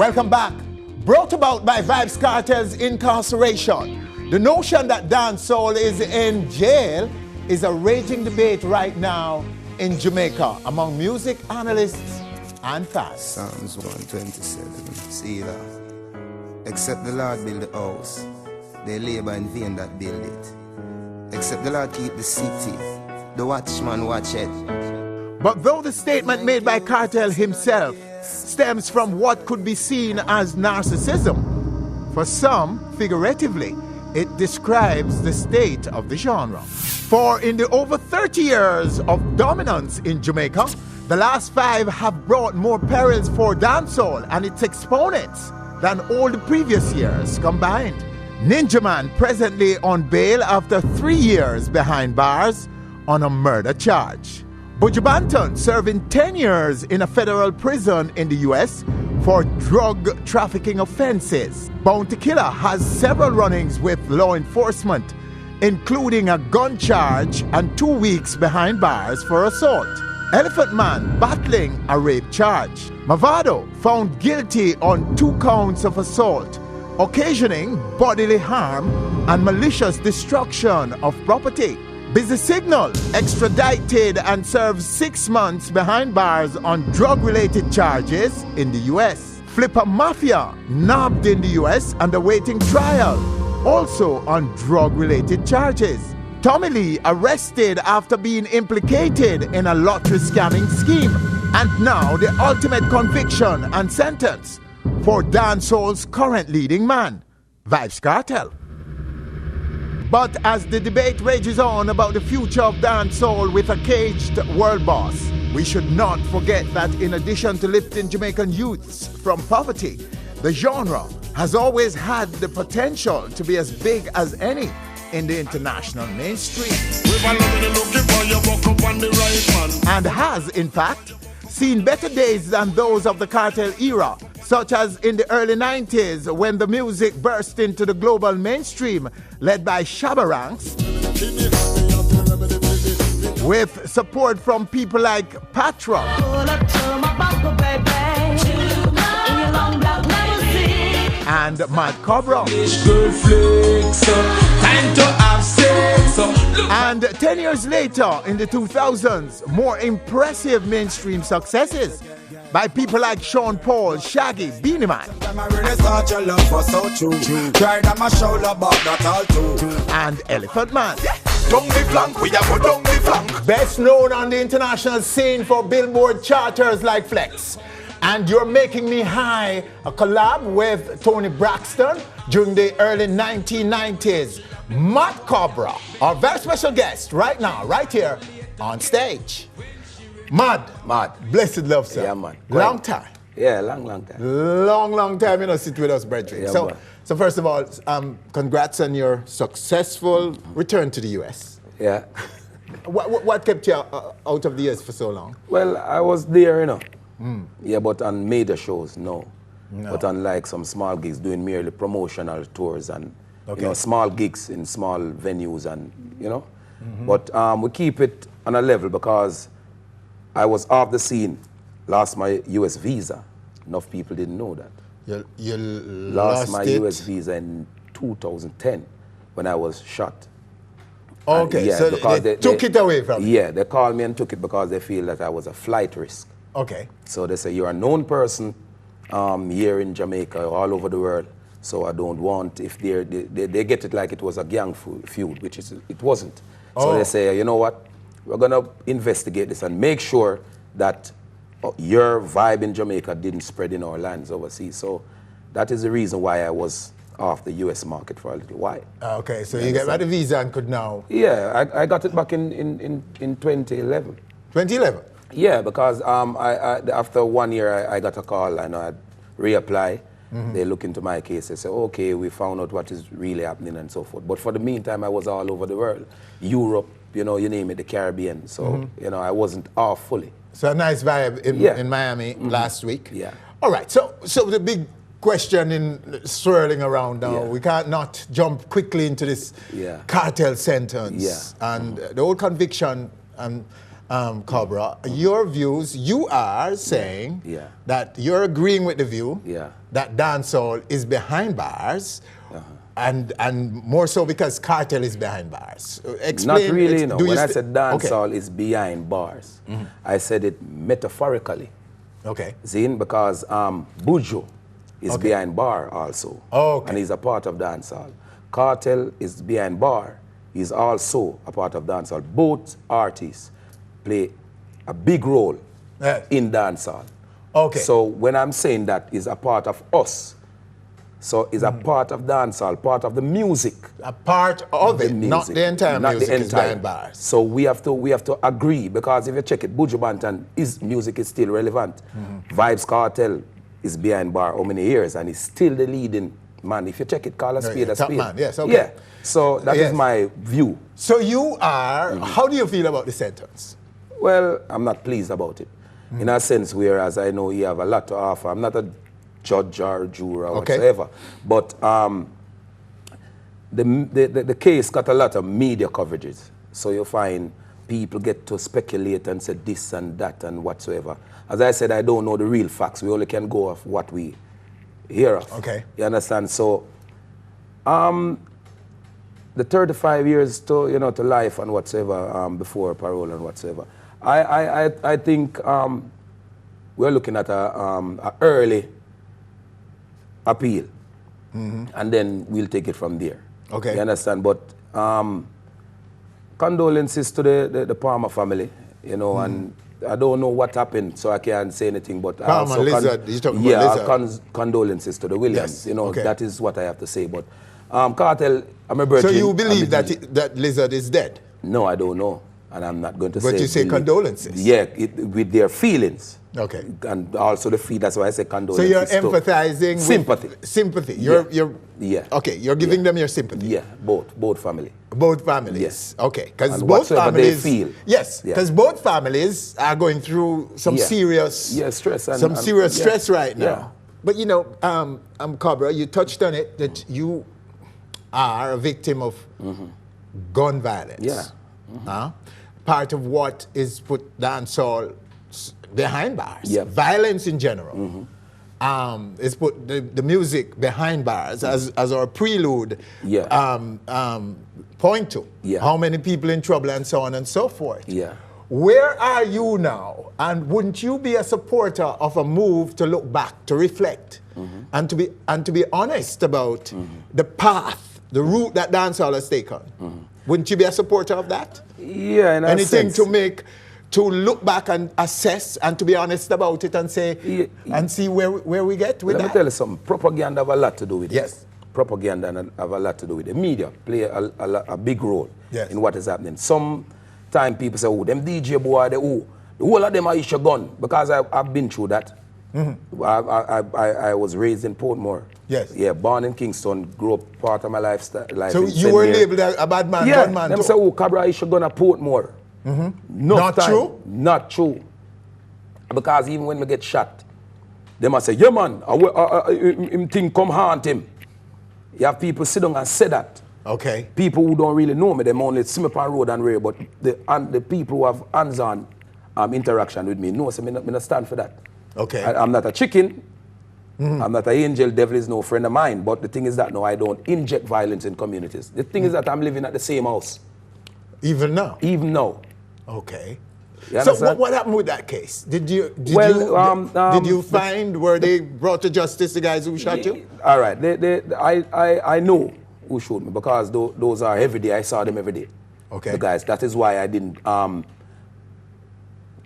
Welcome back. Brought about by Vybz Kartel's incarceration, the notion that dancehall is in jail is a raging debate right now in Jamaica among music analysts and fans. Psalms 127, see that. Except the Lord build the house, they labor in vain that build it. Except the Lord keep the city, the watchman watch it. But though the statement made by Kartel himself stems from what could be seen as narcissism, for some, figuratively, it describes the state of the genre. For in the over 30 years of dominance in Jamaica, the last 5 have brought more perils for dancehall and its exponents than all the previous years combined. NINJAMAN presently on bail after 3 years behind bars on a murder charge. Buju Banton serving 10 years in a federal prison in the US for drug trafficking offenses. Bounty Killer has several run-ins with law enforcement, including a gun charge and 2 weeks behind bars for assault. Elephant Man battling a rape charge. Mavado found guilty on 2 counts of assault, occasioning bodily harm and malicious destruction of property. Busy Signal extradited and serves 6 months behind bars on drug-related charges in the US. Flipper Mafia nabbed in the US and awaiting trial, also on drug-related charges. Tommy Lee arrested after being implicated in a lottery scamming scheme. And now the ultimate conviction and sentence for dancehall's current leading man, Vybz Kartel. But as the debate rages on about the future of dancehall with a caged world boss, we should not forget that in addition to lifting Jamaican youths from poverty, the genre has always had the potential to be as big as any in the international mainstream. And has, in fact, seen better days than those of the Kartel era, such as in the early 90s when the music burst into the global mainstream, led by Shabba Ranks, with support from people like Patra and Mad Cobra. And 10 years later, in the 2000s, more impressive mainstream successes by people like Sean Paul, Shaggy, Beenie Man, and Elephant Man. Best known on the international scene for Billboard charters like Flex. And You're Making Me High, a collab with Tony Braxton during the early 1990s. Mad Cobra, our very special guest right now, right here on stage. Mad, blessed love, sir. Yeah, man. Long time. Yeah, long time. Long time, you know, sit with us, brethren. Yeah, so first of all, congrats on your successful return to the US. Yeah. What kept you out of the US for so long? Well, I was there, you know. Yeah, but on major shows, no. But on like some small gigs, doing merely promotional tours and you know, small gigs in small venues and, you know. But we keep it on a level because I was off the scene, lost my US visa. Enough people didn't know that. You lost my US visa in 2010 when I was shot. Okay, yeah, so they took it away from you? Yeah, they called me and took it because they feel that I was a flight risk. Okay. So they say, you're a known person here in Jamaica, all over the world, so I don't want, if they get it like it was a gang feud, which it wasn't. So they say, you know what, we're going to investigate this and make sure that your vibe in Jamaica didn't spread in our lands overseas. So that is the reason why I was off the US market for a little while. Okay, so you got the visa and could now... Yeah, I got it back in 2011. 2011? Yeah, because after 1 year, I got a call and I reapply. They look into my case. They say, okay, we found out what is really happening and so forth. But for the meantime, I was all over the world. Europe, you know, you name it, the Caribbean. So, you know, I wasn't off fully. So a nice vibe in Miami last week. Yeah. All right, so the big question swirling around now, we can't not jump quickly into this Kartel sentence. And the whole conviction, Cobra, your views, you are saying that you're agreeing with the view that dancehall is behind bars, and more so because Kartel is behind bars. Explain. Not really, you know. When I said dancehall is behind bars, I said it metaphorically. Okay. See, because Buju is behind bar also, and he's a part of dancehall. Kartel is behind bar. He's also a part of dancehall. Both artists play a big role in dancehall. Okay. So when I'm saying that is a part of us, so it's a part of dancehall, part of the music. A part of it, music, not the entire not music the entire. is behind bars. So we have to agree, because if you check it, Buju Banton, his music is still relevant. Vibes Kartel is behind bar how many years, and he's still the leading man. If you check it, call a spade a spade. Man. Yes, okay. Yeah. So that is my view. So you are, how do you feel about the sentence? Well, I'm not pleased about it. In a sense, whereas I know you have a lot to offer. I'm not a judge or a juror or whatsoever. But the case got a lot of media coverages. So you find people get to speculate and say this and that and whatsoever. As I said, I don't know the real facts. We only can go off what we hear of. Okay. You understand? So the 35 years to, you know, to life and whatsoever, before parole and whatsoever, I think we're looking at a early appeal, and then we'll take it from there. Okay. You understand? But condolences to the Palmer family, you know, and I don't know what happened, so I can't say anything. But Palmer, Lizard, you're talking about Lizard. Condolences to the Williams. Yes. You know, that is what I have to say. But Kartel, I'm a virgin. So you believe that Lizard is dead? No, I don't know. And I'm not going to say... But you say condolences? Yeah, with their feelings. Okay. And also the feel, that's why I say condolences. So you're empathizing sympathy. With sympathy. You're okay, you're giving them your sympathy. Yeah, both family. Both families. Yes. Okay. Because both families they feel. Yes. Because both families are going through some serious stress stress right now. Yeah. But you know, Cobra, you touched on it that you are a victim of gun violence. Yeah. Part of what is put dancehall behind bars. Yeah. Violence in general. Is put the music behind bars as our prelude point to. Yeah. How many people in trouble and so on and so forth. Yeah. Where are you now? And wouldn't you be a supporter of a move to look back, to reflect, and to be honest about the path, the route that dancehall has taken? Wouldn't you be a supporter of that? Yeah, in a anything sense. to look back and assess and to be honest about it and say and see where we get with that. Let me tell you something. Propaganda have a lot to do with it. Yes. Propaganda have a lot to do with it. The media play a big role in what is happening. Sometimes people say, oh, them DJ boy, the whole of them are issue gun. Because I've been through that. I was raised in Portmore. Yes. Yeah, born in Kingston, grew up part of my lifestyle. So you were labeled a bad man, yeah, gunman. Them say, oh, Cobra issue gun at Portmore. Not true? Not true. Because even when we get shot, they must say, yeah man, him thing come haunt him. You have people sit down and say that. Okay. People who don't really know me, them only see me on road and rail, but the people who have hands-on interaction with me know, so me not stand for that. Okay. I'm not a chicken. I'm not an angel. Devil is no friend of mine. But the thing is that, no, I don't inject violence in communities. The thing is that I'm living at the same house. Even now? Even now. Okay. You so what happened with that case? Did you find where they brought to justice the guys who shot you? All right. I know who shot me because those are every day. I saw them every day. Okay. The guys. That is why I didn't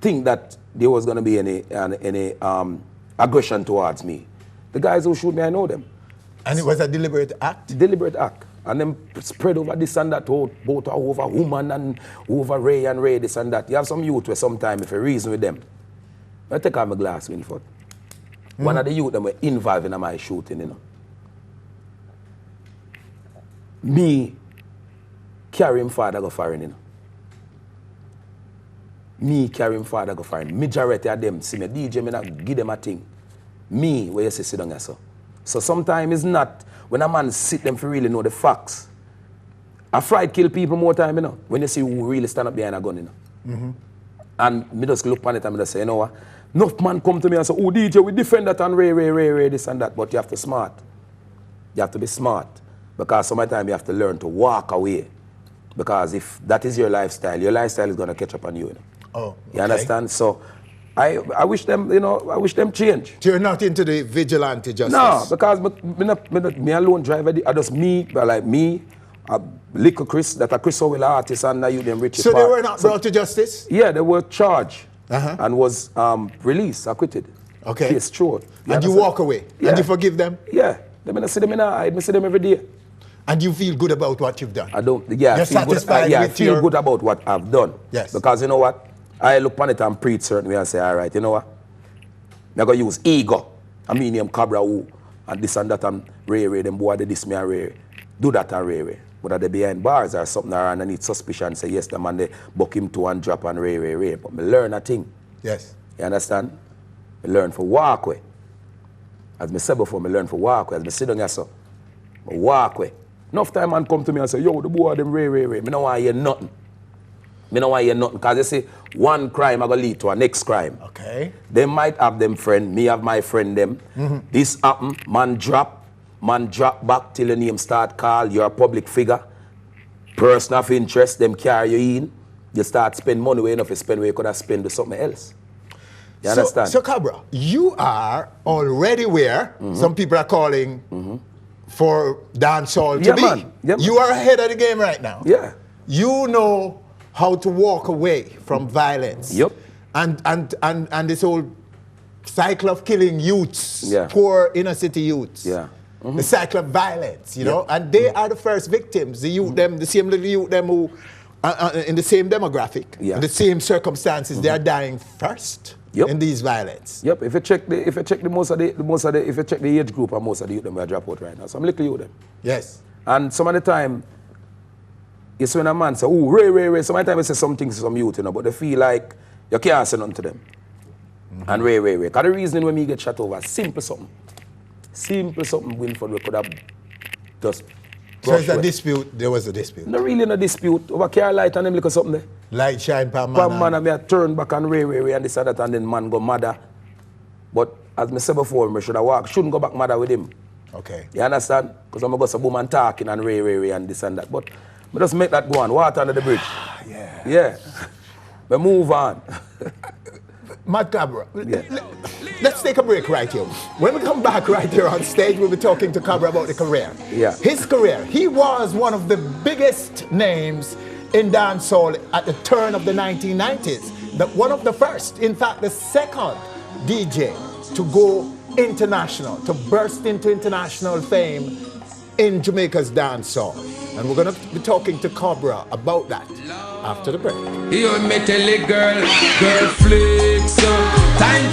think that there was going to be any aggression towards me. The guys who shoot me, I know them. And it was a deliberate act? Deliberate act. And then spread over this and that, both over woman and over Ray and Ray, this and that. You have some youth where sometimes, if you reason with them, I take out my glass, Winford. One of the youth that were involved in my shooting, you know. Me carry him father go foreign, you know. Me carry him father go foreign. Majority of them see me DJ, me not give them a thing. Me, where you say sit down here, so sometimes it's not when a man sit them for really know the facts. A fright kill people more time, you know, when you see who really stand up behind a gun, you know. And me just look on it and me just say, you know what? Enough man come to me and say, oh, DJ, we defend that and Ray, this and that. But you have to smart. You have to be smart. Because sometimes you have to learn to walk away. Because if that is your lifestyle is going to catch up on you. You know? Oh, okay. You understand? So I wish them, you know, I wish them change. So you're not into the vigilante justice? No, because me alone drive it. I just me, but like me, Little Chris, that a Chris Howell artist, and you them Richie So Park. they were not brought to justice? Yeah, they were charged and was released, acquitted. Okay. Yes, true. And you walk away? Yeah. And you forgive them? Yeah. I see them in the eye. I see them every day. And you feel good about what you've done? I don't, yeah. You're I feel satisfied good, I with feel good about what I've done. Yes. Because you know what? I look upon it and preach certain way and say, all right, you know what? I'm going to use ego. I mean, him Cobra who, and this and that, and Ray, them boy, they this me and Ray. Do that and Ray. But are they behind bars or something around and need suspicion, say, yes, the man, they buck him to and drop and Ray. But me learn a thing. Yes. You understand? Me learn for walkway. As me said before, me learn for walkway. As me sit down here, so, me walkway. Enough time man come to me and say, yo, the boy, them Ray. Me don't want to hear nothing. Me don't want to hear nothing. Because they say, one crime are going to lead to a next crime. Okay. They might have them friend, me have my friend them. This happen, man drop back till the name start call, you're a public figure. Person of interest, them carry you in. You start spend money where enough you spend where you could have spent to something else. You understand? So Cobra, you are already where some people are calling for dancehall to be. Man. Yeah, man. You are ahead of the game right now. Yeah. You know how to walk away from violence. Yep. And this whole cycle of killing youths, poor inner city youths. Yeah. The cycle of violence, you know, and they are the first victims. The youth, them, the same little youth, them who, in the same demographic, in the same circumstances, they are dying first in these violence. Yep. If you check the age group, and most of the youth them are drop out right now. Some little youth them. Yes. And some of the time, it's when a man say, oh, Ray. Sometimes I say some things to some youth, you know, but they feel like you can't say nothing to them. And Ray. Because the reason when me get shot over, simple something. Winford we could have just. So it's a dispute, there was a dispute? No, really no dispute. Over care light and them look at something there. Light shine per man. Per man and me a turn back and Ray and this and that and then man go mad. But as I said before, I shouldn't go back mad with him. Okay. You understand? Because I'm going to go boom and talking and Ray and this and that. But we just make that go on. Water under the bridge. Yeah. We move on. Mad Cobra, let's take a break right here. When we come back right here on stage, we'll be talking to Cobra about the career. Yeah. His career. He was one of the biggest names in dancehall at the turn of the 1990s. One of the first, in fact, the second DJ to go international, to burst into international fame in Jamaica's dancehall. And we're going to be talking to Cobra about that after the break. You me tell a girl flicks, time